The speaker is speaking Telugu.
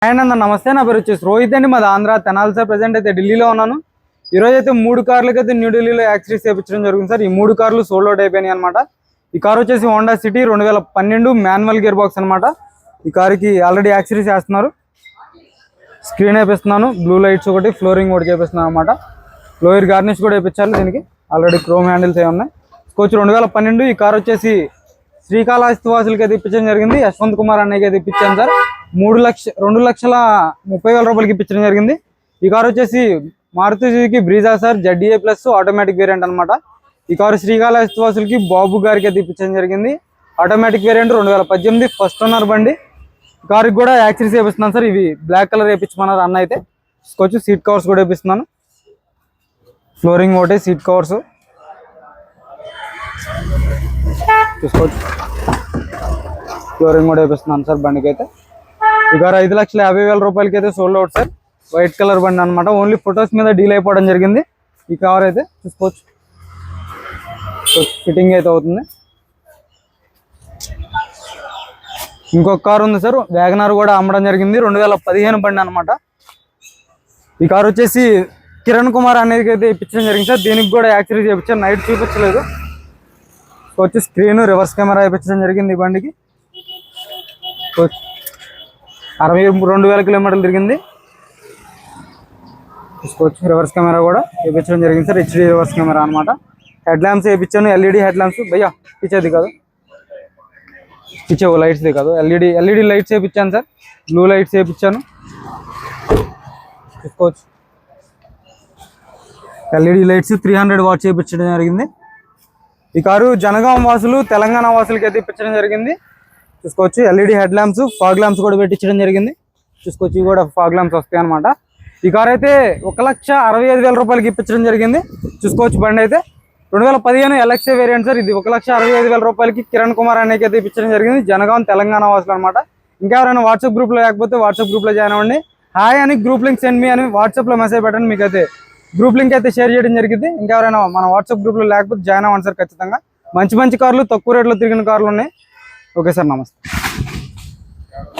అండ్ నమస్తే, నా పేరు వచ్చేసి రోహిత్ అండి. మాది ఆంధ్ర తెనాలి సార్. ప్రెసెంట్ అయితే ఢిల్లీలో ఉన్నాను. ఈరోజు అయితే 3 కార్లకి అయితే న్యూఢిల్లీలో యాక్సిడెంట్స్ చేయించడం జరిగింది సార్. ఈ 3 కార్లు సోల్డ్ అవుట్ అయిపోయినాయి అనమాట. ఈ కార్ వచ్చేసి Honda city 2012 manual gear box అనమాట. ఈ కార్కి ఆల్రెడీ యాక్సిడెంట్స్ చేస్తున్నారు. స్క్రీన్ వేపిస్తున్నాను, బ్లూ లైట్స్ ఒకటి, ఫ్లోరింగ్ ఒకటి చేపిస్తున్నాను అనమాట. లోయర్ గార్నిష్ కూడా వేయించాలి. దీనికి ఆల్రెడీ క్రోమ్ హ్యాండిల్స్ అవి ఉన్నాయి. కోచ్ 2012. ఈ కార్ వచ్చేసి శ్రీకాళహస్తి వాసులకి అయితే ఇప్పించడం జరిగింది. యశ్వంత్ కుమార్ అన్నయ్యకి అయితే ఇప్పించాను సార్. 2,30,000 రూపాయలకి ఇప్పించడం జరిగింది. ఈ కార్ వచ్చేసి Maruti Suzuki Brezza sir, ZDA plus automatic variant అనమాట. ఈ కారు శ్రీకాళహస్తి వాసులకి బాబు గారికి అయితే ఇప్పించడం జరిగింది. ఆటోమేటిక్ వేరియంట్ 2018 ఫస్ట్ ఓనర్ బండి. కారుకి కూడా యాక్సిరీస్ వేపిస్తున్నాను సార్. ఇవి బ్లాక్ కలర్ వేయించమన్నారు అన్న అయితే. చూసుకోవచ్చు, సీట్ కవర్స్ కూడా వేపిస్తున్నాను. ఫ్లోరింగ్ ఒకటి, సీట్ కవర్స్ చూసుకోవచ్చు. ఫ్లోరింగ్ కూడా వేపిస్తున్నాను సార్ బండికి అయితే. ఈ కారు 5,50,000 రూపాయలకి అయితే sold out sir. White colour బండి అనమాట. ఓన్లీ ఫొటోస్ మీద డీల్ అయిపోవడం జరిగింది. ఈ కార్ అయితే చూసుకోవచ్చు, ఫిట్టింగ్ అయితే అవుతుంది. ఇంకొక కారు ఉంది సార్, వ్యాగనార్ కూడా అమ్మడం జరిగింది. 2015 బండి అనమాట. ఈ కారు వచ్చేసి కిరణ్ కుమార్ అనేది అయితే ఇప్పించడం జరిగింది సార్. దీనికి కూడా యాక్సిడెంట్ చేయించారు, నైట్ చూపించలేదు. వచ్చి స్క్రీన్, రివర్స్ కెమెరా వేయించడం జరిగింది. ఈ బండికి 62,000 కిలోమీటర్లు తిరిగింది. చూసుకోవచ్చు, రివర్స్ కెమెరా కూడా వేయించడం జరిగింది సార్. HD రివర్స్ కెమెరా అనమాట. హెడ్ ల్యాంప్స్ వేయించాను, LED హెడ్ ల్యాంప్స్. భయ్యా పిచ్చేది కాదు, పిచ్చేవు లైట్స్ది కాదు, LED లైట్స్ వేయించాను సార్. బ్లూ లైట్స్ వేయించాను. చూసుకోవచ్చు, LED లైట్స్ 300 వాట్స్ వేయించడం జరిగింది. ఈ కారు జనగాం వాసులు, తెలంగాణ వాసులకి అయితే ఇప్పించడం జరిగింది. చూసుకోవచ్చు, LED head lamps, fog lamps కూడా పెట్టించడం జరిగింది. చూసుకోవచ్చు, ఇవి కూడా ఫాగ్ ల్యాంప్స్ వస్తాయి అనమాట. ఈ కార్ అయితే 1,65,000 రూపాయలకి ఇప్పించడం జరిగింది. చూసుకోవచ్చు, బండి అయితే 2015 LXA వేరియంట్ సార్. ఇది 1,65,000 రూపాయలకి కిరణ్ కుమార్ అనేకి అయితే ఇప్పించడం జరిగింది. జనగాం తెలంగాణ వాసులు అనమాట. ఇంకెవరైనా వాట్సాప్ గ్రూప్లో లేకపోతే వాట్సాప్ గ్రూప్లో జాయిన్ అవ్వండి. హాయ్ అని గ్రూప్ లింక్ సెండ్ మీ అని వాట్సాప్లో మెసేజ్ పెట్టండి. మీకు అయితే గ్రూప్ లింక్ అయితే షేర్ చేయడం జరిగింది. ఇంకెవరైనా మన వాట్సాప్ గ్రూప్లో లేకపోతే జాయిన్ అవ్వండి సార్. ఖచ్చితంగా మంచి మంచి కార్లు, తక్కువ రేట్లో తిరిగిన కార్లు ఉన్నాయి. ఓకే సార్, నమస్తే.